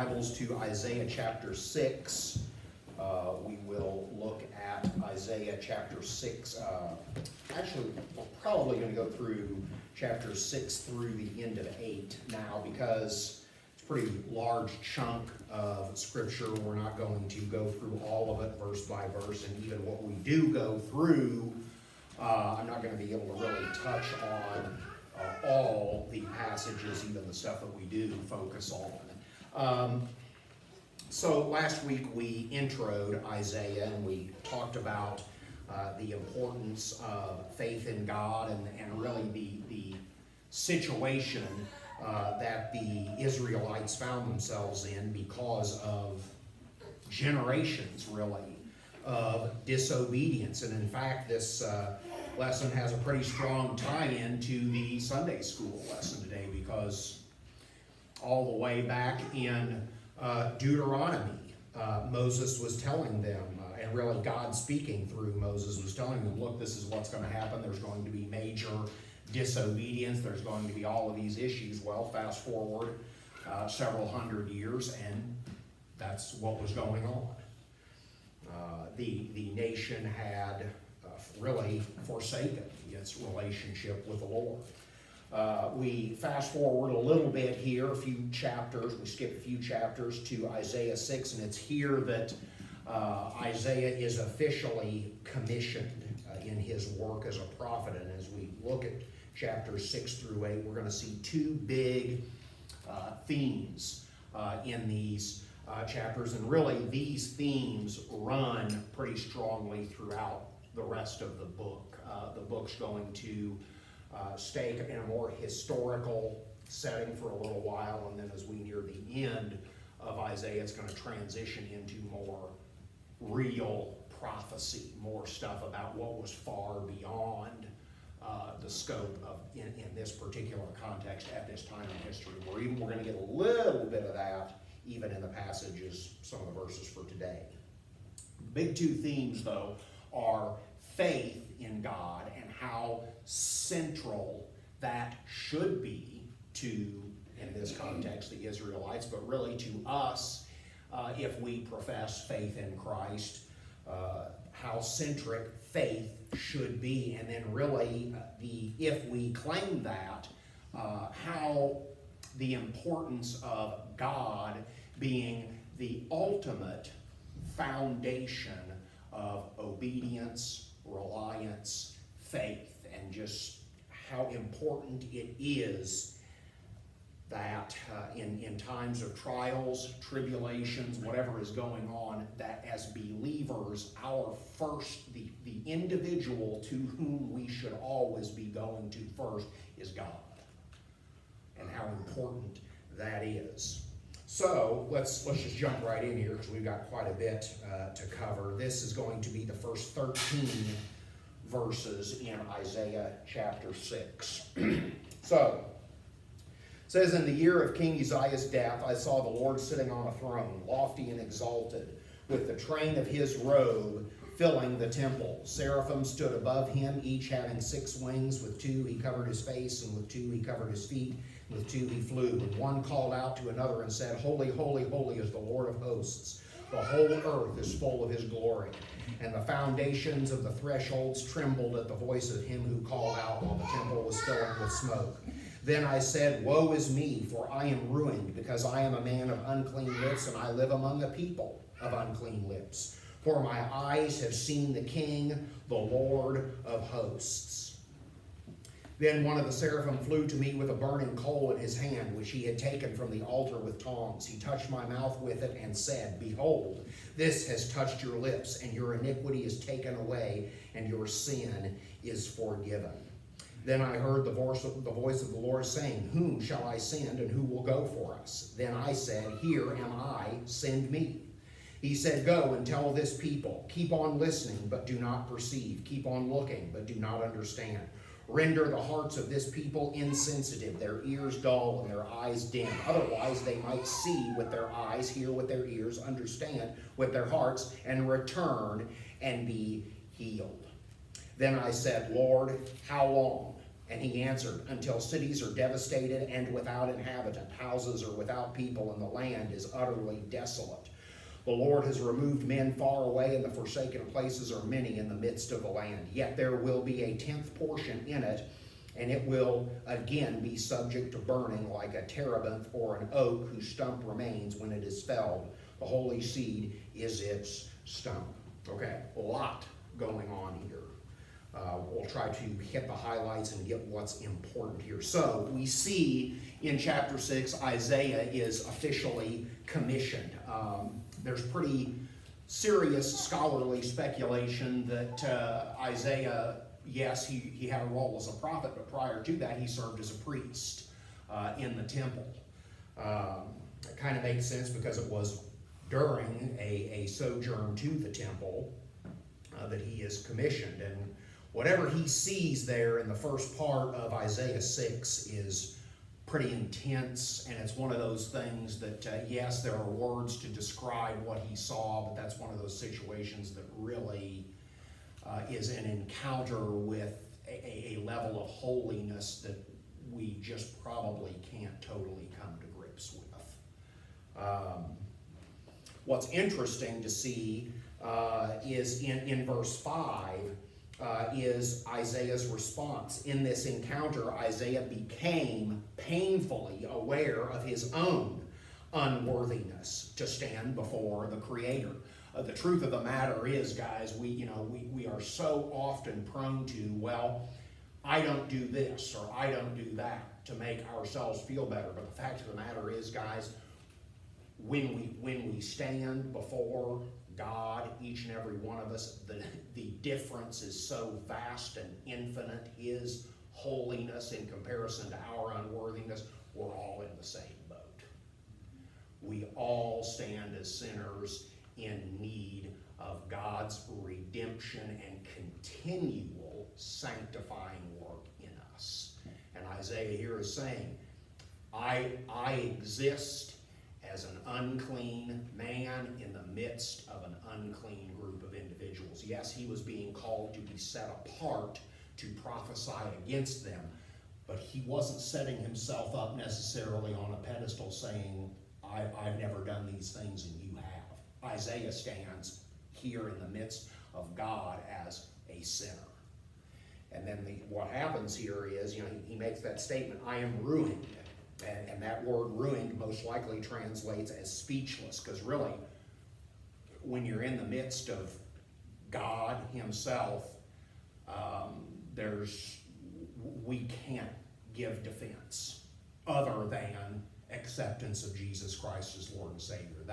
Bibles to Isaiah chapter 6. We will look at Isaiah chapter 6. Actually, we're probably going to go through chapter 6 through the end of 8 now because it's a pretty large chunk of Scripture. We're not going to go through all of it verse by verse, and even what we do go through, I'm not going to be able to really touch on all the passages, even the stuff that we do focus on. So last week we introed Isaiah and we talked about the importance of faith in God and really the situation that the Israelites found themselves in because of generations, really, of disobedience. And in fact, this lesson has a pretty strong tie-in to the Sunday school lesson today, because all the way back in Deuteronomy, Moses was telling them, and really God speaking through Moses was telling them, look, this is what's going to happen. There's going to be major disobedience. There's going to be all of these issues. Well, fast forward several hundred years, and that's what was going on. The nation had really forsaken its relationship with the Lord. We fast forward a little bit here, a few chapters. We skip a few chapters to Isaiah 6, and it's here that Isaiah is officially commissioned in his work as a prophet. And as we look at chapters 6 through 8, we're going to see two big themes in these chapters. And really, these themes run pretty strongly throughout the rest of the book. The book's going to stay in a more historical setting for a little while, and then as we near the end of Isaiah, it's going to transition into more real prophecy, more stuff about what was far beyond the scope of in this particular context at this time in history. We're going to get a little bit of that even in the passages, some of the verses for today. The big two themes, though, are faith in God and how central that should be to, in this context, the Israelites, but really to us, if we profess faith in Christ, how centric faith should be, and then really, if we claim that, how the importance of God being the ultimate foundation of obedience, reliance, faith, and just how important it is that in times of trials, tribulations, whatever is going on, that as believers, our first, the individual to whom we should always be going to first is God, and how important that is. So let's just jump right in here because we've got quite a bit to cover. This is going to be the first 13 verses in Isaiah chapter 6. So, it says, in the year of King Uzziah's death, I saw the Lord sitting on a throne, lofty and exalted, with the train of his robe filling the temple. Seraphim stood above him, each having 6 wings. With 2 he covered his face, and with 2 he covered his feet, and with 2 he flew. And one called out to another and said, Holy, holy, holy is the Lord of hosts. The whole earth is full of his glory. And the foundations of the thresholds trembled at the voice of him who called out while the temple was filling with smoke. Then I said, Woe is me, for I am ruined, because I am a man of unclean lips, and I live among a people of unclean lips. For my eyes have seen the King, the Lord of hosts. Then one of the seraphim flew to me with a burning coal in his hand, which he had taken from the altar with tongs. He touched my mouth with it and said, Behold, this has touched your lips, and your iniquity is taken away, and your sin is forgiven. Then I heard the voice of the Lord saying, Whom shall I send, and who will go for us? Then I said, Here am I, send me. He said, Go and tell this people, keep on listening, but do not perceive. Keep on looking, but do not understand. Render the hearts of this people insensitive, their ears dull, and their eyes dim. Otherwise they might see with their eyes, hear with their ears, understand with their hearts, and return and be healed. Then I said, Lord, how long? And he answered, until cities are devastated and without inhabitant, houses are without people, and the land is utterly desolate. The Lord has removed men far away, and the forsaken places are many in the midst of the land. Yet there will be a 10th portion in it, and it will again be subject to burning like a terebinth or an oak whose stump remains when it is felled. The holy seed is its stump. Okay, a lot going on here. We'll try to hit the highlights and get what's important here. So we see in chapter 6, Isaiah is officially commissioned. There's pretty serious scholarly speculation that Isaiah, yes, he had a role as a prophet, but prior to that he served as a priest in the temple. It kind of makes sense because it was during a sojourn to the temple that he is commissioned. And whatever he sees there in the first part of Isaiah 6 is pretty intense, and it's one of those things that, yes, there are words to describe what he saw, but that's one of those situations that really is an encounter with a level of holiness that we just probably can't totally come to grips with. What's interesting to see is in verse 5, is Isaiah's response. In this encounter, Isaiah became painfully aware of his own unworthiness to stand before the Creator. The truth of the matter is, guys, we are so often prone to, well, I don't do this or I don't do that to make ourselves feel better. But the fact of the matter is, guys, when we stand before God, each and every one of us, the difference is so vast and infinite. His holiness in comparison to our unworthiness, we're all in the same boat. We all stand as sinners in need of God's redemption and continual sanctifying work in us. And Isaiah here is saying, I exist as an unclean man in the midst of an unclean group of individuals. Yes, he was being called to be set apart to prophesy against them, but he wasn't setting himself up necessarily on a pedestal saying, I've never done these things and you have. Isaiah stands here in the midst of God as a sinner. And then what happens here is, he makes that statement, I am ruined. And that word ruined most likely translates as speechless, because really, when you're in the midst of God himself, we can't give defense other than acceptance of Jesus Christ as Lord and Savior.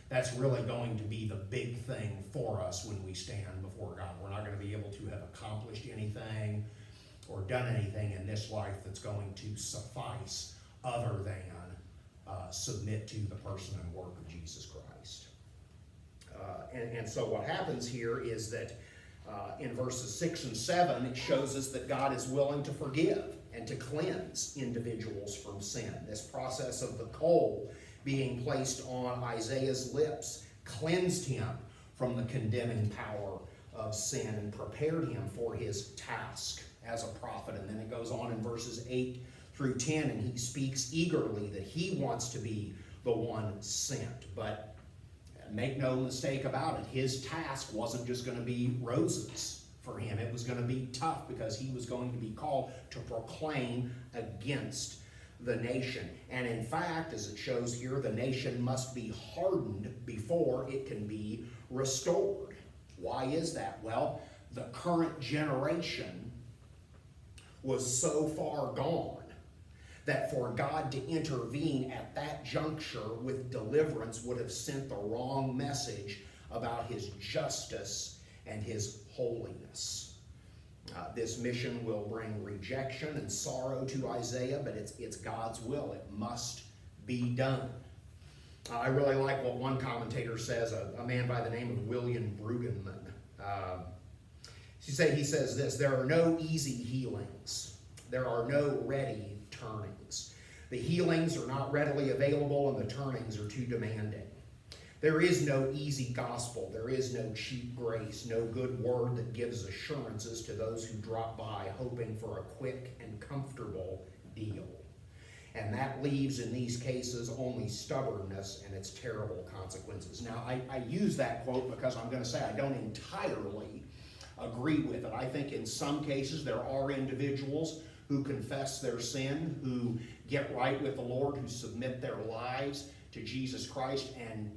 That's really going to be the big thing for us when we stand before God. We're not going to be able to have accomplished anything or done anything in this life that's going to suffice other than submit to the person and work of Jesus Christ. And so what happens here is that in verses 6 and 7, it shows us that God is willing to forgive and to cleanse individuals from sin. This process of the coal being placed on Isaiah's lips cleansed him from the condemning power of sin and prepared him for his task as a prophet. And then it goes on in verses 8 through 10, and he speaks eagerly that he wants to be the one sent. But make no mistake about it, his task wasn't just going to be roses for him. It was going to be tough, because he was going to be called to proclaim against the nation. And in fact, as it shows here, the nation must be hardened before it can be restored. Why is that? Well, the current generation was so far gone that for God to intervene at that juncture with deliverance would have sent the wrong message about his justice and his holiness. This mission will bring rejection and sorrow to Isaiah, but it's God's will. It must be done. I really like what one commentator says, a man by the name of William Brueggemann. He says this: there are no easy healings. There are no ready turnings. The healings are not readily available, and the turnings are too demanding. There is no easy gospel. There is no cheap grace, no good word that gives assurances to those who drop by hoping for a quick and comfortable deal. And that leaves in these cases only stubbornness and its terrible consequences. Now, I use that quote because I'm going to say I don't entirely agree with it. I think in some cases there are individuals who confess their sin, who get right with the Lord, who submit their lives to Jesus Christ, and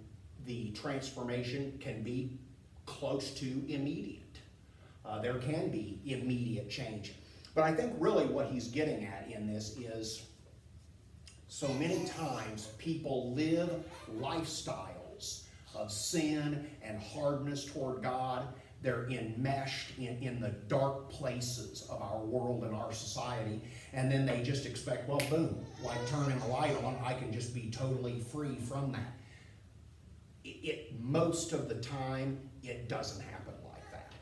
the transformation can be close to immediate. There can be immediate change. But I think really what he's getting at in this is so many times people live lifestyles of sin and hardness toward God. They're enmeshed in the dark places of our world and our society, and then they just expect, well, boom, like turning a light on, I can just be totally free from that. Most of the time, it doesn't happen like that.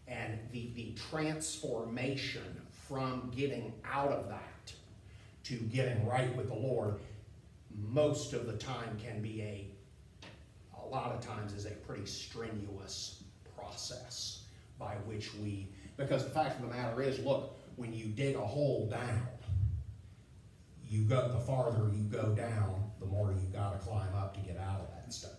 And the transformation from getting out of that to getting right with the Lord, most of the time can be a lot of times is a pretty strenuous process by which because the fact of the matter is, look, when you dig a hole down, the farther you go down, the more you got to climb up to get out of that stuff.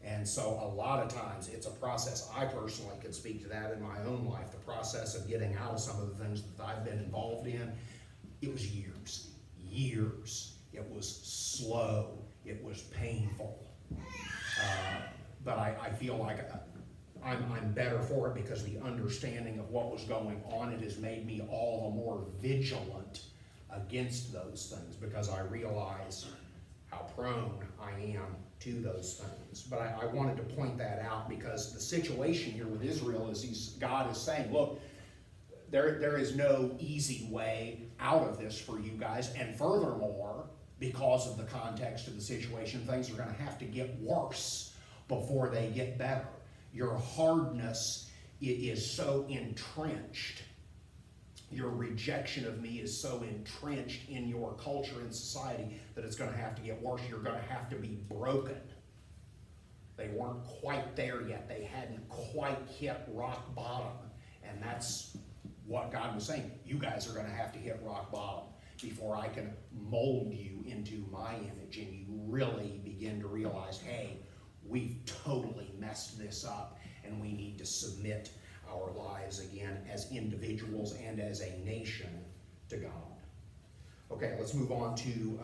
And so a lot of times it's a process. I personally could speak to that in my own life, the process of getting out of some of the things that I've been involved in. It was years. It was slow. It was painful. But I feel like I'm better for it because the understanding of what was going on, it has made me all the more vigilant against those things because I realize how prone I am to those things. But I wanted to point that out because the situation here with Israel is God is saying, look, there is no easy way out of this for you guys. And furthermore, because of the context of the situation, things are going to have to get worse before they get better. Your hardness is so entrenched. Your rejection of me is so entrenched in your culture and society that it's going to have to get worse. You're going to have to be broken. They weren't quite there yet. They hadn't quite hit rock bottom. And that's what God was saying. You guys are going to have to hit rock bottom before I can mold you into my image and you really begin to realize, hey, we've totally messed this up and we need to submit our lives again as individuals and as a nation to God. Okay, let's move on to,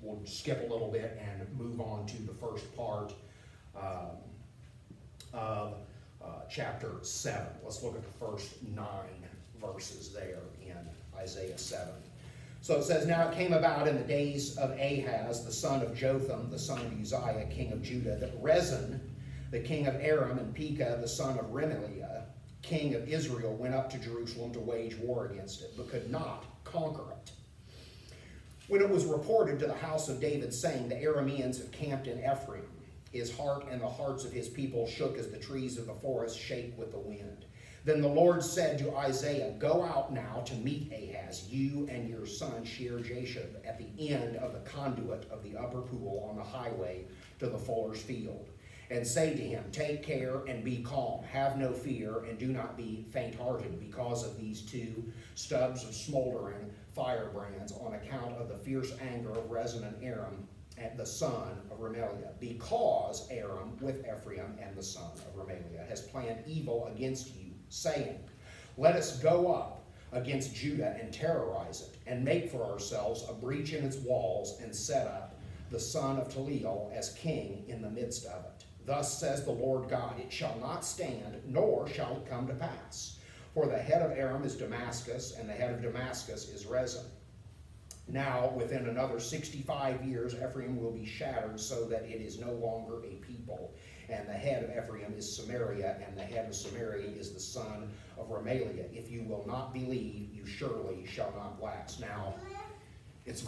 we'll skip a little bit and move on to the first part of chapter 7. Let's look at the first 9 verses there in Isaiah 7. So it says, now it came about in the days of Ahaz, the son of Jotham, the son of Uzziah, king of Judah, that Rezin, the king of Aram, and Pekah, the son of Remaliah, king of Israel, went up to Jerusalem to wage war against it, but could not conquer it. When it was reported to the house of David, saying, the Arameans have camped in Ephraim, his heart and the hearts of his people shook as the trees of the forest shake with the wind. Then the Lord said to Isaiah, go out now to meet Ahaz, you and your son Shear-Jashub, at the end of the conduit of the upper pool on the highway to the fuller's field. And say to him, take care and be calm, have no fear, and do not be faint-hearted because of these 2 stubs of smoldering firebrands on account of the fierce anger of Rezin and Aram, and the son of Remaliah, because Aram with Ephraim and the son of Remaliah has planned evil against you, saying, let us go up against Judah and terrorize it, and make for ourselves a breach in its walls, and set up the son of Taliel as king in the midst of it. Thus says the Lord God, it shall not stand, nor shall it come to pass. For the head of Aram is Damascus, and the head of Damascus is Rezin. Now, within another 65 years, Ephraim will be shattered so that it is no longer a people. And the head of Ephraim is Samaria, and the head of Samaria is the son of Remaliah. If you will not believe, you surely shall not last. Now, it's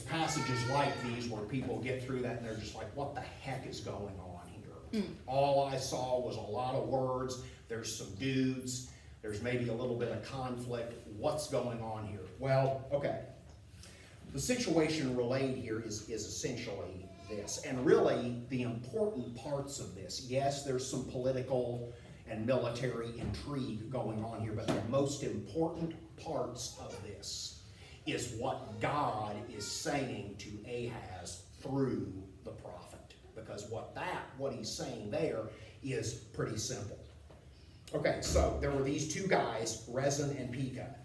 passages like these where people get through that and they're just like, what the heck is going on here? All I saw was a lot of words. There's some dudes. There's maybe a little bit of conflict. What's going on here? Well, okay. The situation relayed here is essentially this. And really, the important parts of this, yes, there's some political and military intrigue going on here, but the most important parts of this is what God is saying to Ahaz through the prophet. Because what he's saying there is pretty simple. Okay, so there were these two guys, Rezin and Pekah.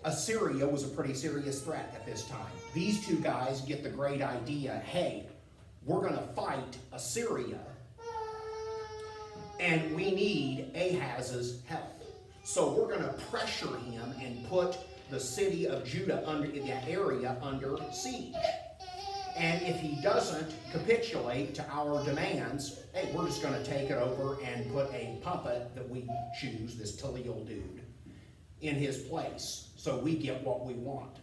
Assyria was a pretty serious threat at this time. These two guys get the great idea, hey, we're going to fight Assyria, and we need Ahaz's help. So we're going to pressure him and put the city of Judah that area under siege. And if he doesn't capitulate to our demands, hey, we're just going to take it over and put a puppet that we choose, this Talil dude, in his place, so we get what we want.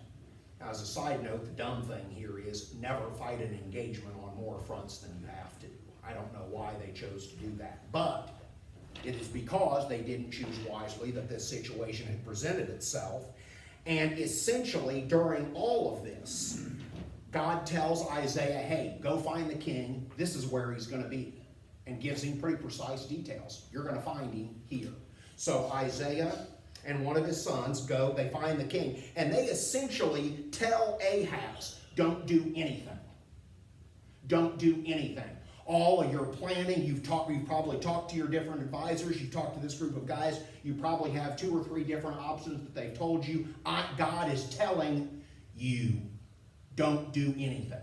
Now, as a side note, the dumb thing here is never fight an engagement on more fronts than you have to. I don't know why they chose to do that, but it is because they didn't choose wisely that this situation had presented itself. And essentially, during all of this, God tells Isaiah, hey, go find the king. This is where he's going to be. And gives him pretty precise details. You're going to find him here. So Isaiah and one of his sons go, they find the king. And they essentially tell Ahaz, don't do anything. Don't do anything. All of your planning, you've probably talked to your different advisors, you've talked to this group of guys, you probably have 2 or 3 different options that they've told you. God is telling you, don't do anything.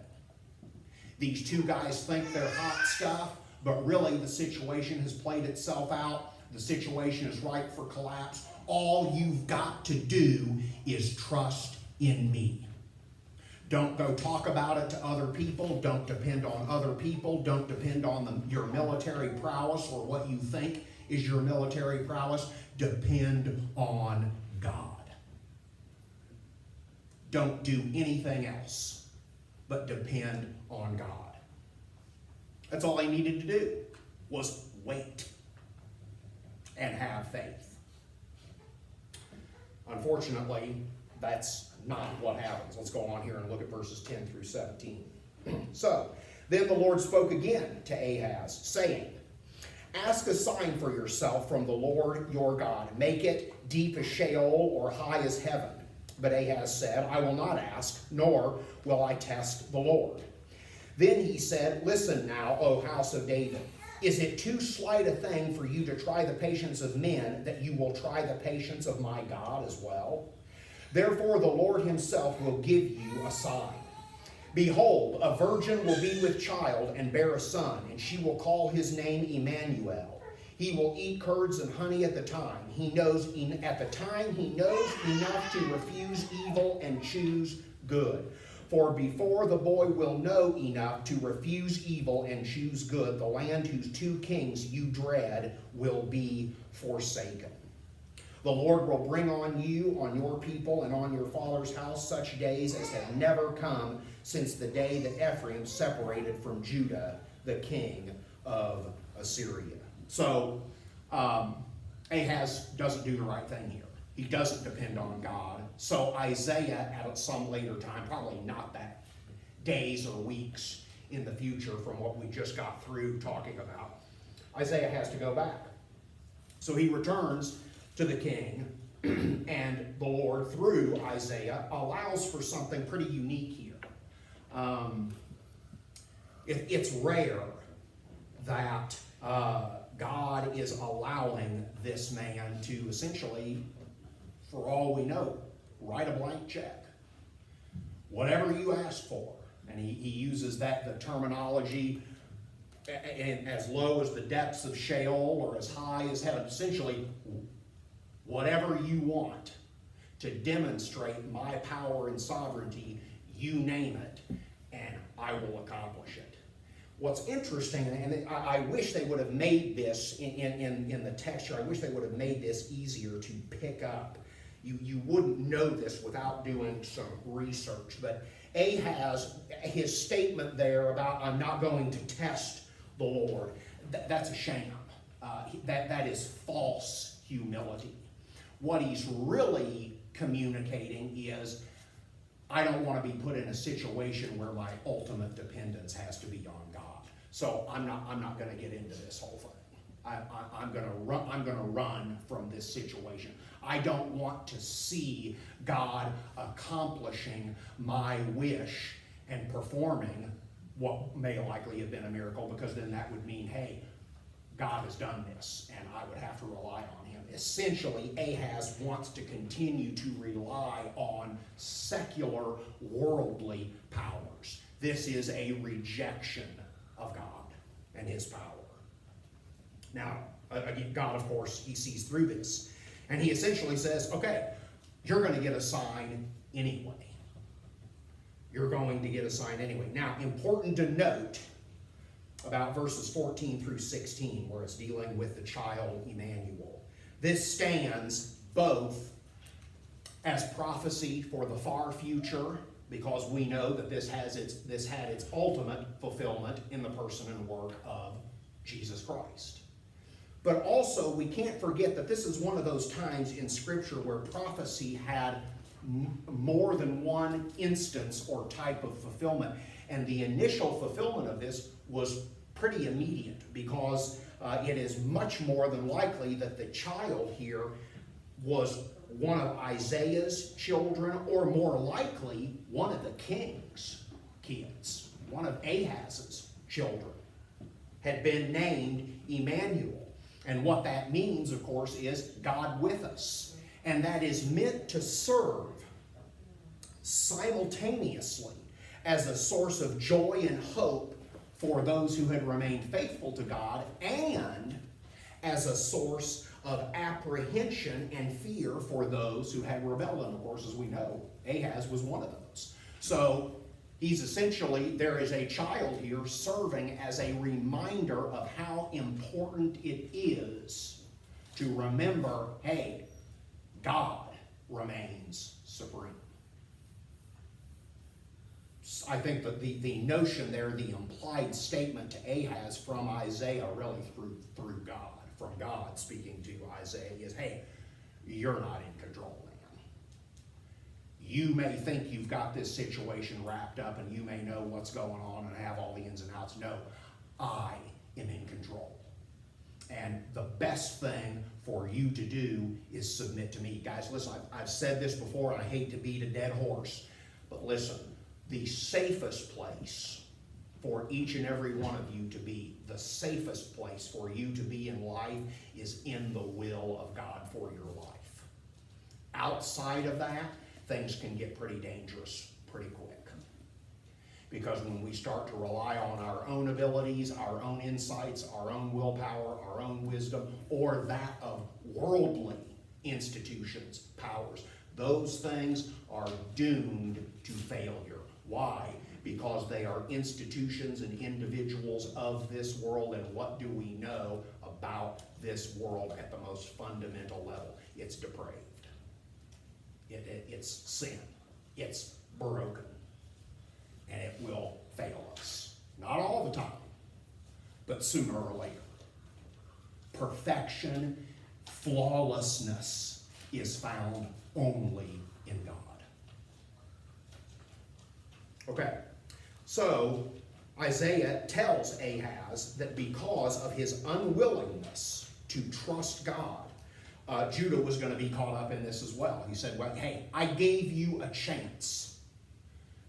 These two guys think they're hot stuff, but really the situation has played itself out. The situation is ripe for collapse. All you've got to do is trust in me. Don't go talk about it to other people. Don't depend on other people. Don't depend on your military prowess or what you think is your military prowess. Depend on God. Don't do anything else, but depend on God. That's all they needed to do, was wait and have faith. Unfortunately, that's not what happens. Let's go on here and look at verses 10 through 17. So, then the Lord spoke again to Ahaz, saying, ask a sign for yourself from the Lord your God. Make it deep as Sheol or high as heaven. But Ahaz said, I will not ask, nor will I test the Lord. Then he said, listen now, O house of David. Is it too slight a thing for you to try the patience of men, that you will try the patience of my God as well? Therefore the Lord himself will give you a sign. Behold, a virgin will be with child and bear a son, and she will call his name Emmanuel. He will eat curds and honey at the time. He knows enough to refuse evil and choose good. For before the boy will know enough to refuse evil and choose good, the land whose 2 kings you dread will be forsaken. The Lord will bring on you, on your people, and on your father's house such days as have never come since the day that Ephraim separated from Judah, the king of Assyria. So, Ahaz doesn't do the right thing here. He doesn't depend on God. So Isaiah, at some later time, probably not that days or weeks in the future from what we just got through talking about, Isaiah has to go back. So he returns to the king, and the Lord, through Isaiah, allows for something pretty unique here. It's rare that God is allowing this man to essentially, for all we know, write a blank check. Whatever you ask for. And he uses the terminology as low as the depths of Sheol or as high as heaven. Essentially, whatever you want to demonstrate my power and sovereignty, you name it, and I will accomplish it. What's interesting, and I wish they would have made this in the texture, I wish they would have made this easier to pick up. You wouldn't know this without doing some research, but Ahaz, his statement there about I'm not going to test the Lord, that's a sham. That is false humility. What he's really communicating is, I don't want to be put in a situation where my ultimate dependence has to be on God. So I'm not going to get into this whole thing. I'm going to run from this situation. I don't want to see God accomplishing my wish and performing what may likely have been a miracle, because then that would mean, hey, God has done this, and I would have to rely on him. Essentially, Ahaz wants to continue to rely on secular, worldly powers. This is a rejection of God and his power. Now, again, God, of course, he sees through this. And he essentially says, okay, you're going to get a sign anyway. You're going to get a sign anyway. Now, important to note about verses 14 through 16, where it's dealing with the child Emmanuel. This stands both as prophecy for the far future, because we know that this had its ultimate fulfillment in the person and work of Jesus Christ. But also, we can't forget that this is one of those times in Scripture where prophecy had more than one instance or type of fulfillment. And the initial fulfillment of this was pretty immediate, because it is much more than likely that the child here was one of Isaiah's children, or more likely, one of the king's kids. One of Ahaz's children had been named Emmanuel. And what that means, of course, is God with us. And that is meant to serve simultaneously as a source of joy and hope for those who had remained faithful to God, and as a source of apprehension and fear for those who had rebelled. And of course, as we know, Ahaz was one of those. So he's essentially, there is a child here serving as a reminder of how important it is to remember, hey, God remains supreme. I think that the notion there, the implied statement to Ahaz from Isaiah, really through God, from God speaking to Isaiah, is, hey, you're not in control, man. You may think you've got this situation wrapped up, and you may know what's going on and have all the ins and outs. No, I am in control. And the best thing for you to do is submit to me. Guys, listen, I've said this before, and I hate to beat a dead horse, but listen, the safest place for each and every one of you to be, the safest place for you to be in life is in the will of God for your life. Outside of that, things can get pretty dangerous pretty quick. Because when we start to rely on our own abilities, our own insights, our own willpower, our own wisdom, or that of worldly institutions, powers, those things are doomed to failure. Why? Because they are institutions and individuals of this world, and what do we know about this world at the most fundamental level? It's depraved. It's sin. It's broken. And it will fail us. Not all the time, but sooner or later. Perfection, flawlessness is found only in God. Okay, so Isaiah tells Ahaz that because of his unwillingness to trust God, Judah was going to be caught up in this as well. He said, well, hey, I gave you a chance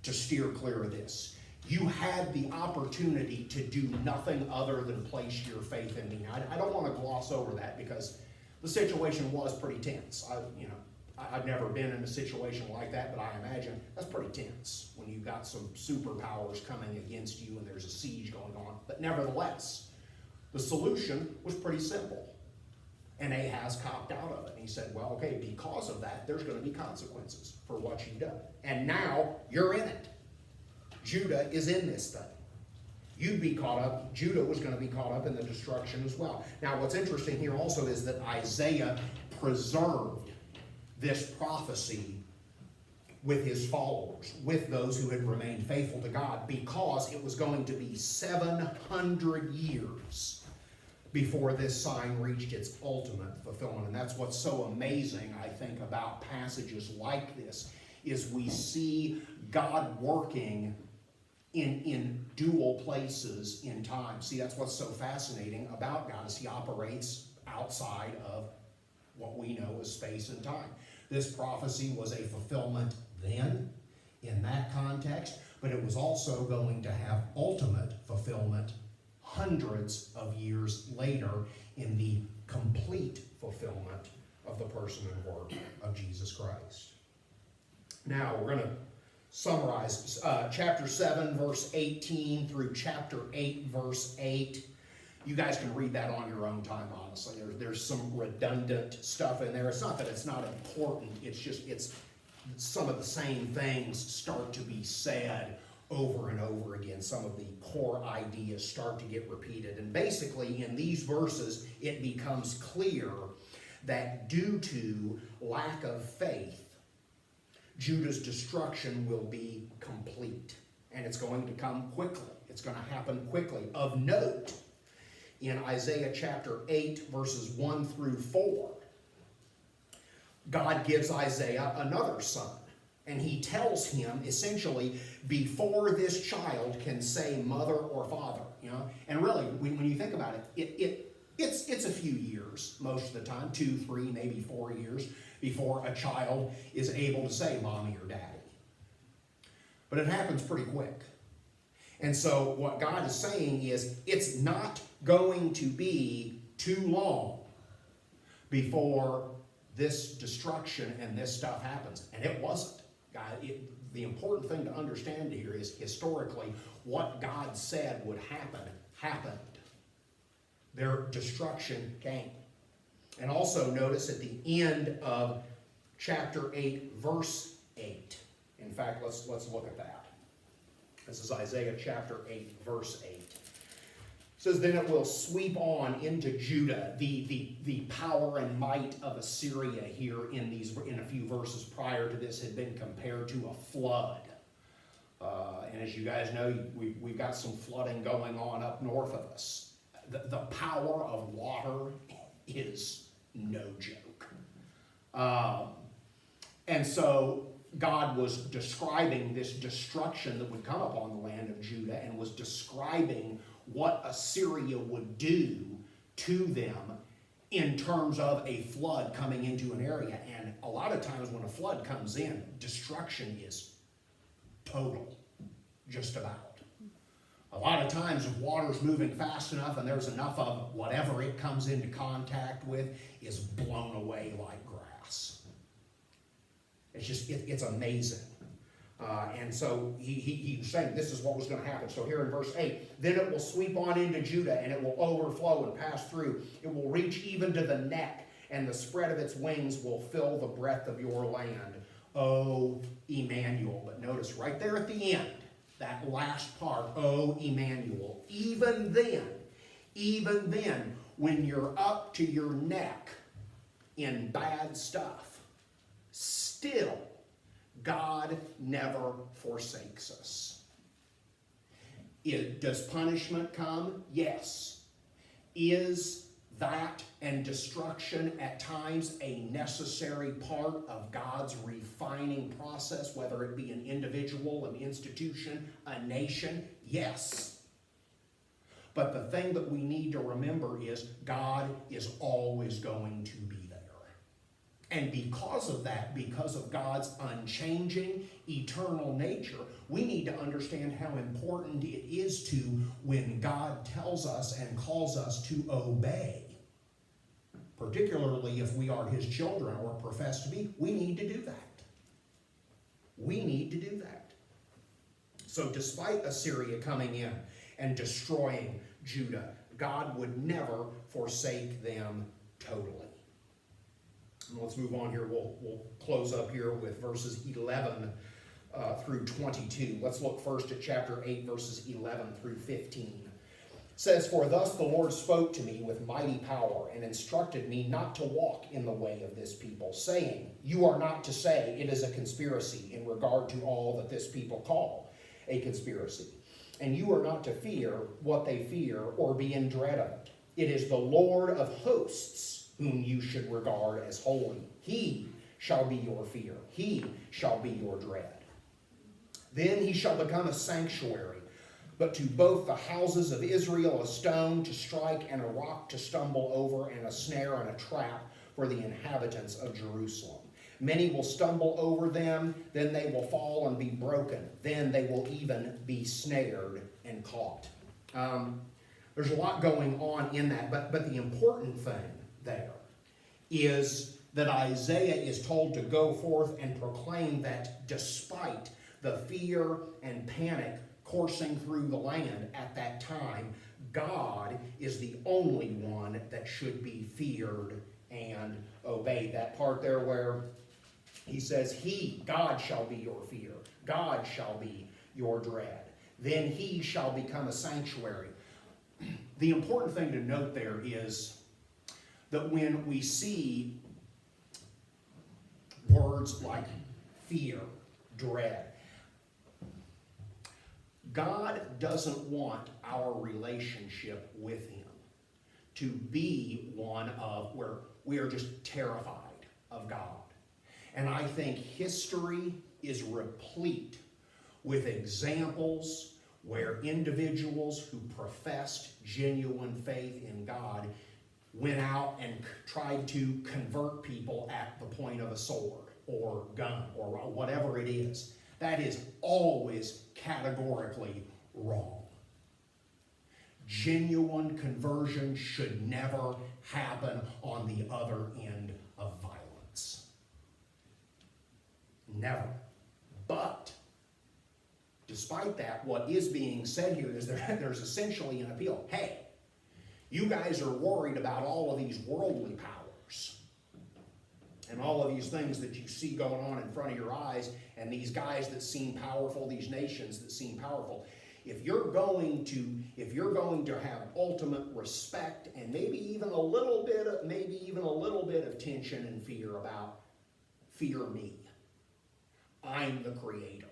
to steer clear of this. You had the opportunity to do nothing other than place your faith in me. Now, I don't want to gloss over that, because the situation was pretty tense. I've never been in a situation like that, but I imagine that's pretty tense when you've got some superpowers coming against you and there's a siege going on. But nevertheless, the solution was pretty simple. And Ahaz copped out of it. And he said, well, okay, because of that, there's going to be consequences for what you've done. And now you're in it. Judah is in this thing. You'd be caught up. Judah was going to be caught up in the destruction as well. Now, what's interesting here also is that Isaiah preserved this prophecy with his followers, with those who had remained faithful to God, because it was going to be 700 years before this sign reached its ultimate fulfillment. And that's what's so amazing, I think, about passages like this, is we see God working in dual places in time. See, that's what's so fascinating about God, is he operates outside of what we know as space and time. This prophecy was a fulfillment then, in that context, but it was also going to have ultimate fulfillment hundreds of years later in the complete fulfillment of the person and work of Jesus Christ. Now, we're going to summarize chapter 7, verse 18 through chapter 8, verse 8. You guys can read that on your own time, honestly. There's some redundant stuff in there. It's not that it's not important. It's some of the same things start to be said over and over again. Some of the core ideas start to get repeated. And basically, in these verses, it becomes clear that due to lack of faith, Judah's destruction will be complete. And it's going to come quickly. It's going to happen quickly. Of note, in Isaiah chapter 8, verses 1 through 4, God gives Isaiah another son. And he tells him, essentially, before this child can say mother or father. And really, when you think about it, it's a few years, most of the time, 2, 3, maybe 4 years, before a child is able to say mommy or daddy. But it happens pretty quick. And so what God is saying is, it's not going to be too long before this destruction and this stuff happens. And it wasn't. The important thing to understand here is, historically, what God said would happen, happened. Their destruction came. And also notice at the end of chapter 8, verse 8. In fact, let's look at that. This is Isaiah chapter 8, verse 8. It says, then it will sweep on into Judah, the power and might of Assyria here in a few verses prior to this had been compared to a flood. And as you guys know, we've got some flooding going on up north of us. The power of water is no joke. And so God was describing this destruction that would come upon the land of Judah, and was describing what Assyria would do to them in terms of a flood coming into an area. And a lot of times when a flood comes in, destruction is total, just about. A lot of times if water's moving fast enough and there's enough of whatever it comes into contact with is blown away like grass. It's amazing. And so he was saying this is what was going to happen. So here in verse 8, then it will sweep on into Judah, and it will overflow and pass through. It will reach even to the neck, and the spread of its wings will fill the breadth of your land, O Emmanuel. But notice right there at the end, that last part, O Emmanuel. Even then, when you're up to your neck in bad stuff, still, God never forsakes us. Does punishment come? Yes. Is that and destruction at times a necessary part of God's refining process, whether it be an individual, an institution, a nation? Yes. But the thing that we need to remember is God is always going to be there. And because of that, because of God's unchanging, eternal nature, we need to understand how important it is to, when God tells us and calls us to obey, particularly if we are his children or profess to be, we need to do that. We need to do that. So despite Assyria coming in and destroying Judah, God would never forsake them totally. And let's move on here. We'll close up here with verses 11 through 22. Let's look first at chapter 8, verses 11 through 15. It says, for thus the Lord spoke to me with mighty power, and instructed me not to walk in the way of this people, saying, you are not to say it is a conspiracy in regard to all that this people call a conspiracy. And you are not to fear what they fear, or be in dread of it. It is the Lord of hosts whom you should regard as holy. He shall be your fear. He shall be your dread. Then he shall become a sanctuary, but to both the houses of Israel a stone to strike and a rock to stumble over and a snare and a trap for the inhabitants of Jerusalem. Many will stumble over them, then they will fall and be broken. Then they will even be snared and caught. There's a lot going on in that, but the important thing there is that Isaiah is told to go forth and proclaim that despite the fear and panic coursing through the land at that time, God is the only one that should be feared and obeyed. That part there where he says, God shall be your fear. God shall be your dread. Then he shall become a sanctuary. The important thing to note there is that when we see words like fear, dread, God doesn't want our relationship with him to be one of where we are just terrified of God. And I think history is replete with examples where individuals who professed genuine faith in God went out and tried to convert people at the point of a sword or gun or whatever it is. That is always categorically wrong. Genuine conversion should never happen on the other end of violence. Never. But despite that, what is being said here is there's essentially an appeal. Hey, you guys are worried about all of these worldly powers and all of these things that you see going on in front of your eyes, and these guys that seem powerful, these nations that seem powerful. If you're going to have ultimate respect and maybe even a little bit of tension and fear about fear me. I'm the creator.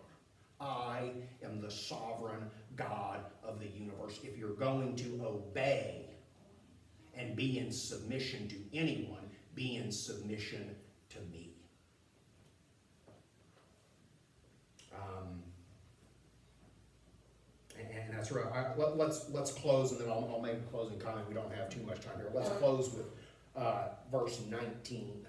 I am the sovereign God of the universe. If you're going to obey and be in submission to anyone, be in submission to me. And that's right. Let's close, and then I'll make a closing comment. We don't have too much time here. Let's close with verse 19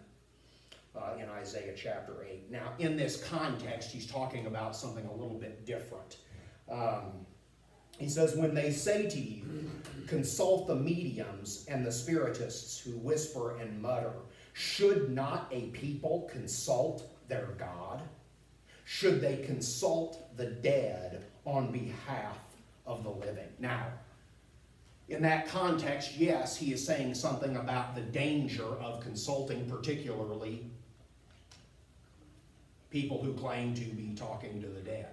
in Isaiah chapter 8. Now, in this context, he's talking about something a little bit different. He says, when they say to you, consult the mediums and the spiritists who whisper and mutter, should not a people consult their God? Should they consult the dead on behalf of the living? Now, in that context, yes, he is saying something about the danger of consulting particularly people who claim to be talking to the dead.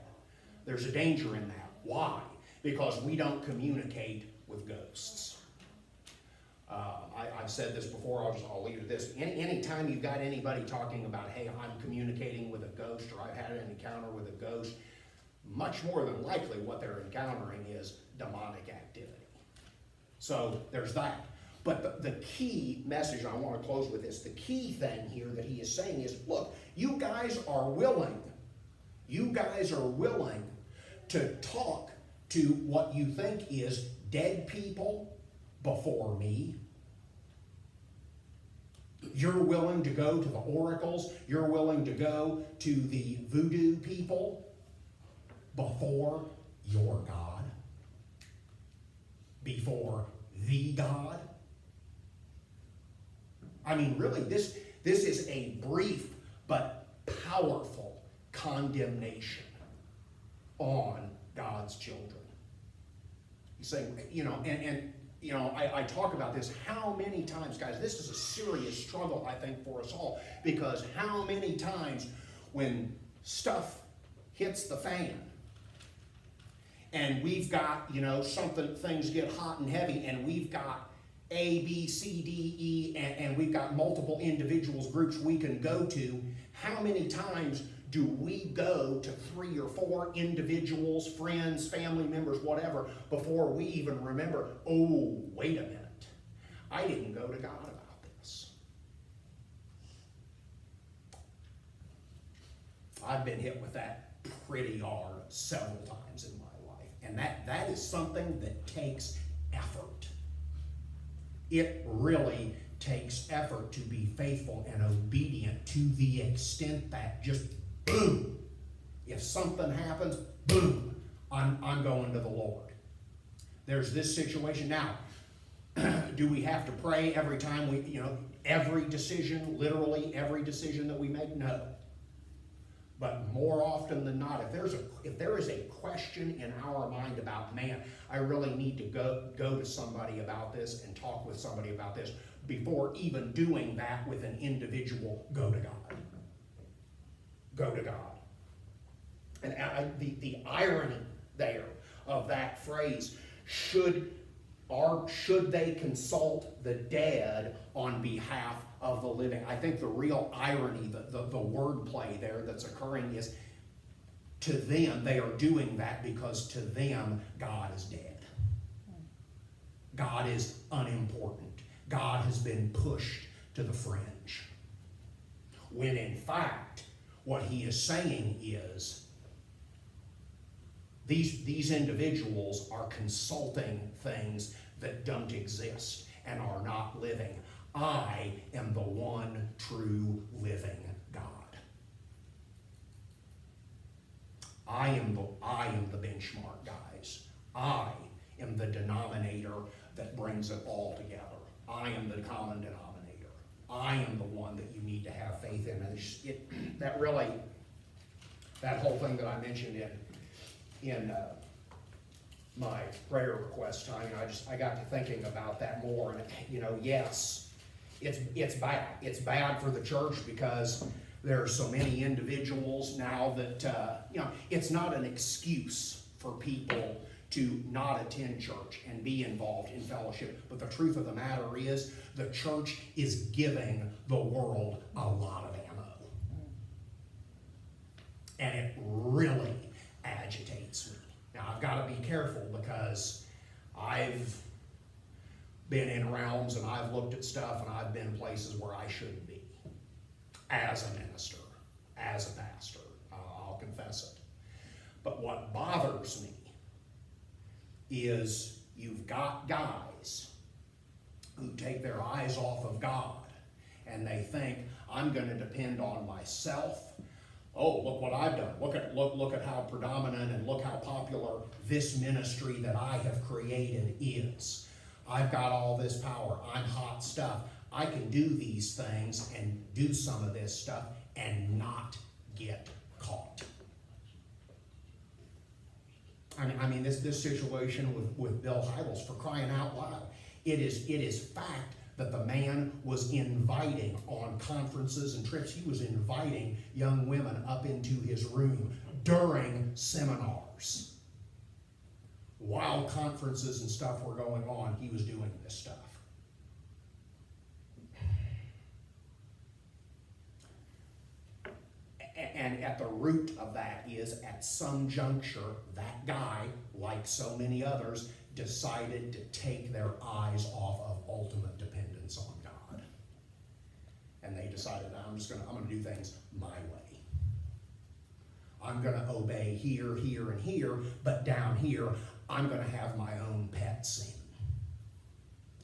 There's a danger in that. Why? Because we don't communicate with ghosts. I've said this before, I'll leave it at this. Anytime you've got anybody talking about, hey, I'm communicating with a ghost, or I've had an encounter with a ghost, much more than likely what they're encountering is demonic activity. So there's that. But the key message, I want to close with this, the key thing here that he is saying is, look, you guys are willing to talk to what you think is dead people before me. You're willing to go to the oracles. You're willing to go to the voodoo people before your God, before the God. I mean, really, this is a brief but powerful condemnation on God's children. He's saying, I talk about this how many times, guys. This is a serious struggle, I think, for us all, because how many times when stuff hits the fan and we've got, things get hot and heavy, and we've got A, B, C, D, E, and we've got multiple individuals, groups we can go to, how many times do we go to 3 or 4 individuals, friends, family members, whatever, before we even remember, oh, wait a minute, I didn't go to God about this. I've been hit with that pretty hard several times in my life. And that is something that takes effort. It really takes effort to be faithful and obedient to the extent that just boom, if something happens, boom, I'm going to the Lord. There's this situation now. Do we have to pray every time every decision, literally every decision that we make? No. But more often than not, if there is a question in our mind about, man, I really need to go to somebody about this and talk with somebody about this, before even doing that with an individual, go to God. Go to God. And the irony there of that phrase, should they consult the dead on behalf of the living? I think the real irony, the wordplay there that's occurring is, to them, they are doing that because to them, God is dead. God is unimportant. God has been pushed to the fringe. When in fact, what he is saying is, these individuals are consulting things that don't exist and are not living. I am the one true living God. I am the benchmark, guys. I am the denominator that brings it all together. I am the common denominator. I am the one that you need to have faith in. And that whole thing that I mentioned in my prayer request time, I got to thinking about that more. And yes, it's bad. It's bad for the church because there are so many individuals now that it's not an excuse for people to not attend church and be involved in fellowship. But the truth of the matter is, the church is giving the world a lot of ammo. And it really agitates me. Now, I've got to be careful because I've been in realms and I've looked at stuff and I've been places where I shouldn't be. As a minister, as a pastor, I'll confess it. But what bothers me is you've got guys who take their eyes off of God and they think, I'm going to depend on myself. Oh, look what I've done. Look at how predominant and look how popular this ministry that I have created is. I've got all this power. I'm hot stuff. I can do these things and do some of this stuff and not get caught. I mean, this situation with Bill Hybels, for crying out loud, it is fact that the man was inviting on conferences and trips. He was inviting young women up into his room during seminars. While conferences and stuff were going on, he was doing this stuff. And at the root of that is, at some juncture, that guy, like so many others, decided to take their eyes off of ultimate dependence on God. And they decided, I'm going to do things my way. I'm going to obey here, here, and here, but down here, I'm going to have my own pet sin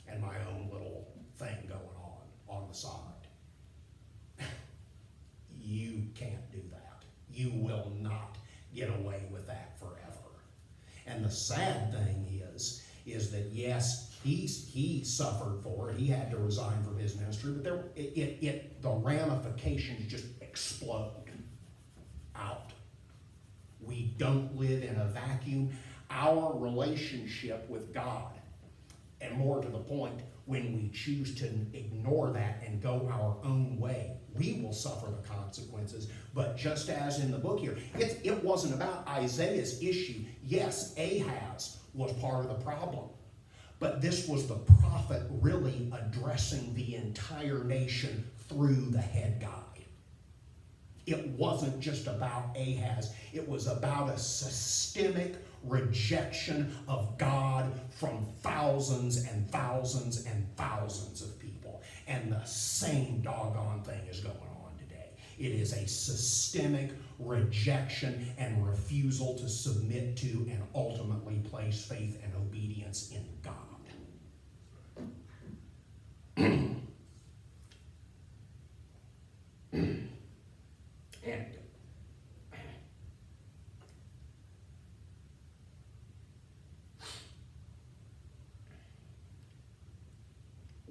and my own little thing going on the side. You can't do that. You will not get away with that forever. And the sad thing is that yes, he suffered for it. He had to resign from his ministry, but the ramifications just explode out. We don't live in a vacuum. Our relationship with God, and more to the point, when we choose to ignore that and go our own way, we will suffer the consequences. But just as in the book here, it wasn't about Isaiah's issue. Yes, Ahaz was part of the problem. But this was the prophet really addressing the entire nation through the head guy. It wasn't just about Ahaz. It was about a systemic rejection of God from thousands and thousands and thousands of people. And the same doggone thing is going on today. It is a systemic rejection and refusal to submit to and ultimately place faith and obedience in God. And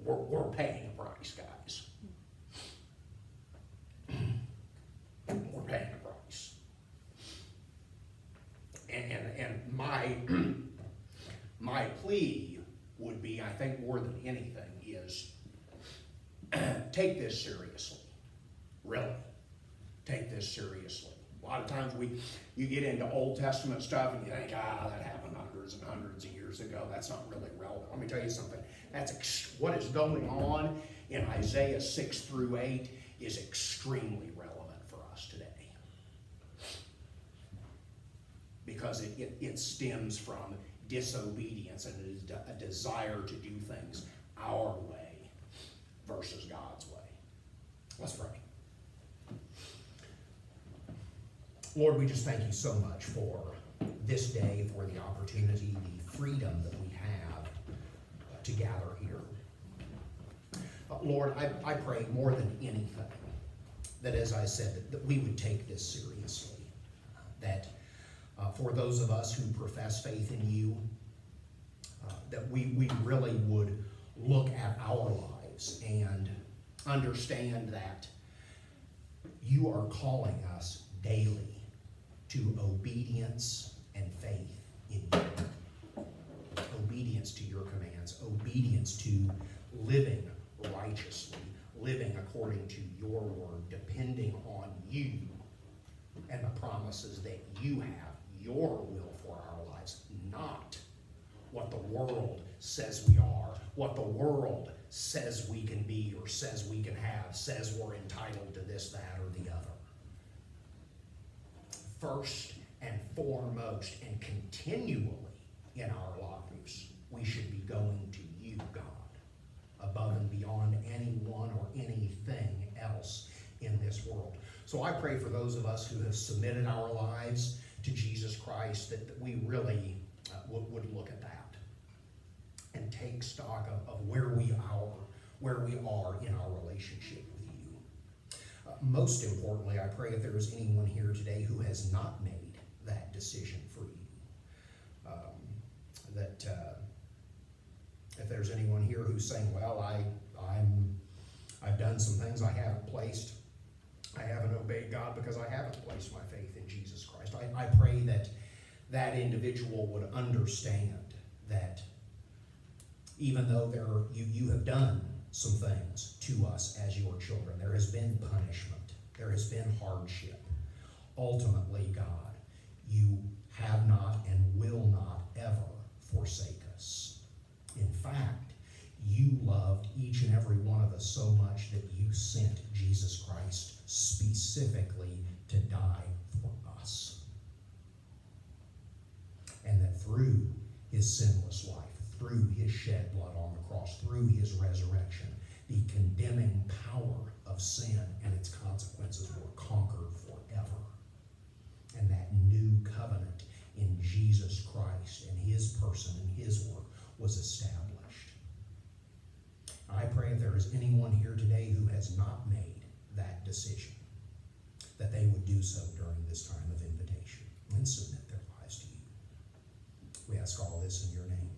we're paying a price, guys. We're paying a price. And my plea would be, I think more than anything, is take this seriously. Really. Take this seriously. A lot of times you get into Old Testament stuff and you think, that happened hundreds and hundreds of years ago. That's not really relevant. Let me tell you something. What is going on in Isaiah 6 through 8 is extremely relevant for us today. Because it stems from disobedience and a desire to do things our way versus God's way. Let's pray. Lord, we just thank you so much for this day, for the opportunity, the freedom that we have to gather here. Lord, I pray more than anything that, as I said, that we would take this seriously. That for those of us who profess faith in you, that we really would look at our lives and understand that you are calling us daily to obedience and faith in you. Obedience to your commands, obedience to living righteously, living according to your word, depending on you and the promises that you have, your will for our lives, not what the world says we are, what the world says we can be or says we can have, says we're entitled to this, that, or the other. First and foremost and continually in our lives, we should be going to you, God, above and beyond anyone or anything else in this world. So I pray for those of us who have submitted our lives to Jesus Christ that we really would look at that and take stock of where we are in our relationship with you. Most importantly, I pray if there is anyone here today who has not made that decision for you, if there's anyone here who's saying, well, I've done some things I haven't obeyed God because I haven't placed my faith in Jesus Christ. I pray that individual would understand that even though you have done some things to us as your children, there has been punishment, there has been hardship. Ultimately, God, you have not and will not ever forsake us. In fact, you loved each and every one of us so much that you sent Jesus Christ specifically to die for us. And that through his sinless life, through his shed blood on the cross, through his resurrection, the condemning power of sin and its consequences were conquered forever. And that new covenant in Jesus Christ and his person and his work was established. I pray if there is anyone here today who has not made that decision, that they would do so during this time of invitation and submit their lives to you. We ask all this in your name.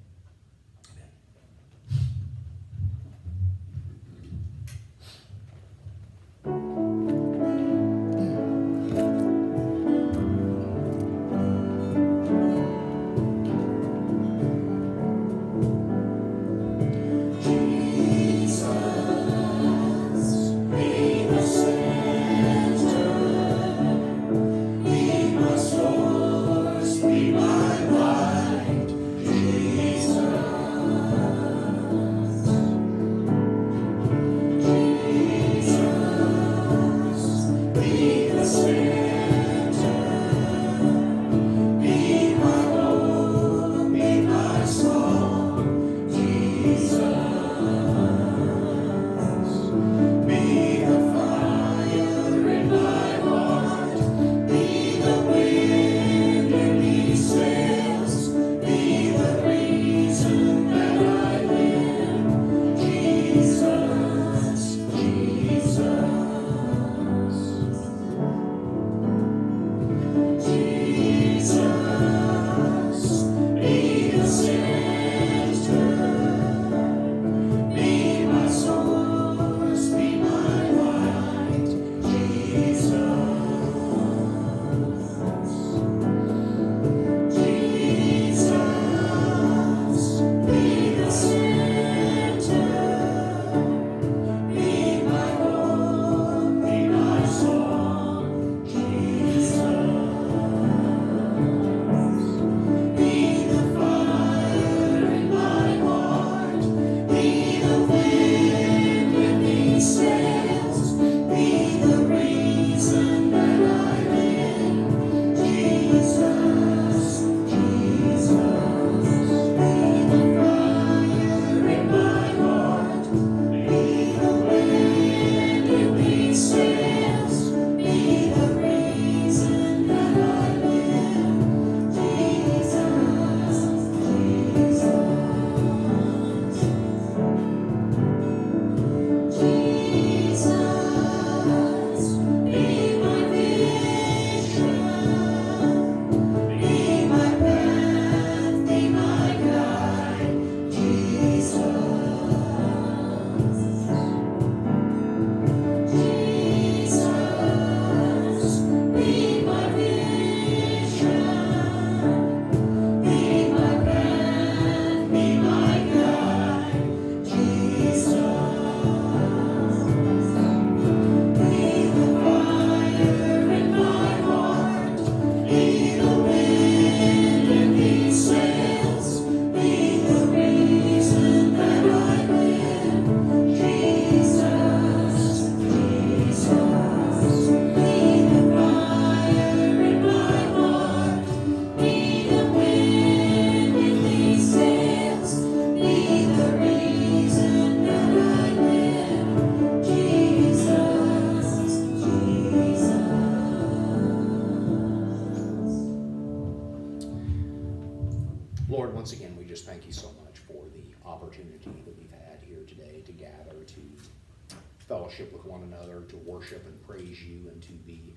we just thank you so much for the opportunity that we've had here today to gather, to fellowship with one another, to worship and praise you, and to be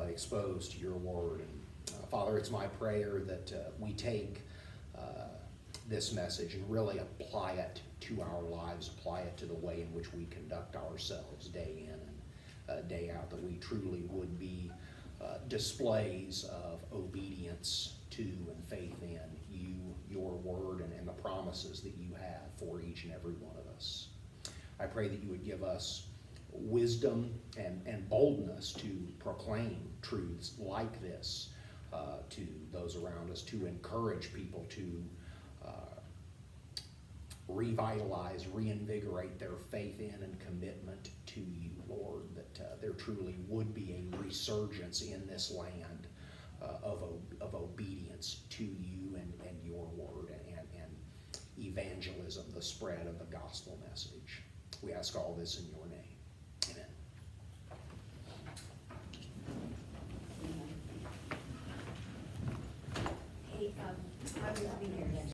exposed to your word. And Father, it's my prayer that we take this message and really apply it to our lives, apply it to the way in which we conduct ourselves day in and day out, that we truly would be displays of obedience to and faith in you, your word, and the promises that you have for each and every one of us. I pray that you would give us wisdom and boldness to proclaim truths like this to those around us, to encourage people to revitalize, reinvigorate their faith in and commitment to you, Lord, that there truly would be a resurgence in this land of obedience to you and your word and evangelism, the spread of the gospel message. We ask all this in your name. Amen. Hey, I will be here next